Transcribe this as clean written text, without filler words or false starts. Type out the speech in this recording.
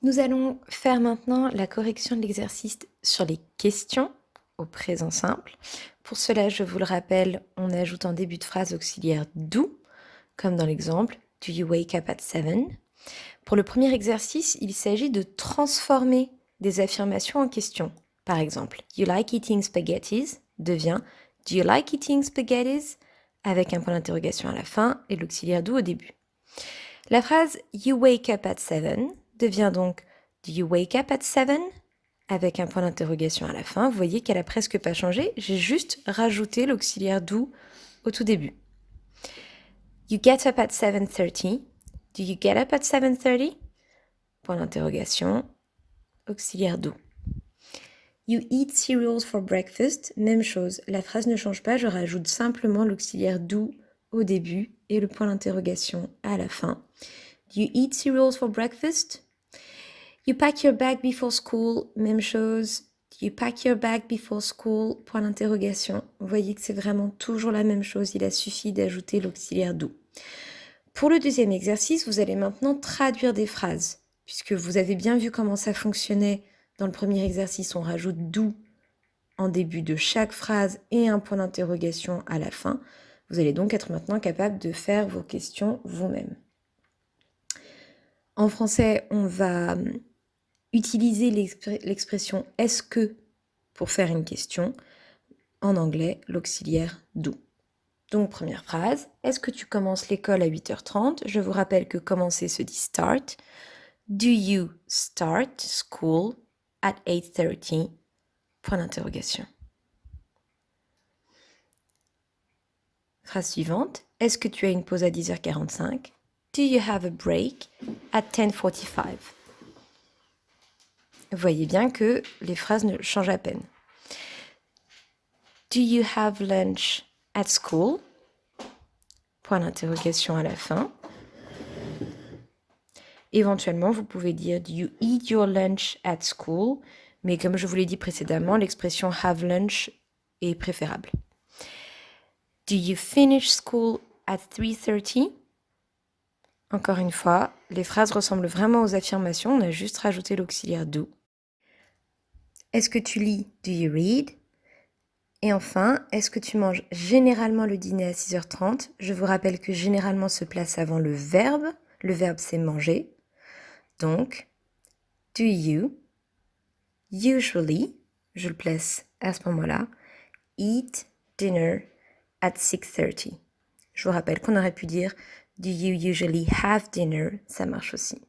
Nous allons faire maintenant la correction de l'exercice sur les questions au présent simple. Pour cela, je vous le rappelle, on ajoute en début de phrase auxiliaire do, comme dans l'exemple « Do you wake up at 7 ?» Pour le premier exercice, il s'agit de transformer des affirmations en questions. Par exemple, « You like eating spaghettis ?» devient « Do you like eating spaghettis ?» avec un point d'interrogation à la fin et l'auxiliaire do au début. La phrase « You wake up at 7 » devient donc « Do you wake up at 7 ?» avec un point d'interrogation à la fin. Vous voyez qu'elle a presque pas changé, j'ai juste rajouté l'auxiliaire do au tout début. You get up at 7:30. Do you get up at 7:30? Point d'interrogation, auxiliaire do. You eat cereals for breakfast. Même chose, la phrase ne change pas, je rajoute simplement l'auxiliaire do au début et le point d'interrogation à la fin. Do you eat cereals for breakfast? You pack your bag before school. Même chose. Do you pack your bag before school? Point d'interrogation. Vous voyez que c'est vraiment toujours la même chose. Il a suffi d'ajouter l'auxiliaire do. Pour le deuxième exercice, vous allez maintenant traduire des phrases. Puisque vous avez bien vu comment ça fonctionnait dans le premier exercice, on rajoute do en début de chaque phrase et un point d'interrogation à la fin. Vous allez donc être maintenant capable de faire vos questions vous-même. En français, on va utiliser l'expression « est-ce que » pour faire une question. En anglais, l'auxiliaire « do ». Donc, première phrase, « Est-ce que tu commences l'école à 8h30 ?» Je vous rappelle que commencer se dit « start ». « Do you start school at 8:30 ?» Point d'interrogation. Phrase suivante, « Est-ce que tu as une pause à 10h45 ?» Do you have a break at 10:45 ?» Vous voyez bien que les phrases ne changent à peine. Do you have lunch at school? Point d'interrogation à la fin. Éventuellement, vous pouvez dire Do you eat your lunch at school? Mais comme je vous l'ai dit précédemment, l'expression have lunch est préférable. Do you finish school at 3:30? Encore une fois, les phrases ressemblent vraiment aux affirmations, on a juste rajouté l'auxiliaire do. Est-ce que tu lis? Do you read? Et enfin, est-ce que tu manges généralement le dîner à 6h30? Je vous rappelle que généralement se place avant le verbe. Le verbe, c'est manger. Donc, do you usually, je le place à ce moment-là, eat dinner at 6:30? Je vous rappelle qu'on aurait pu dire do you usually have dinner? Ça marche aussi.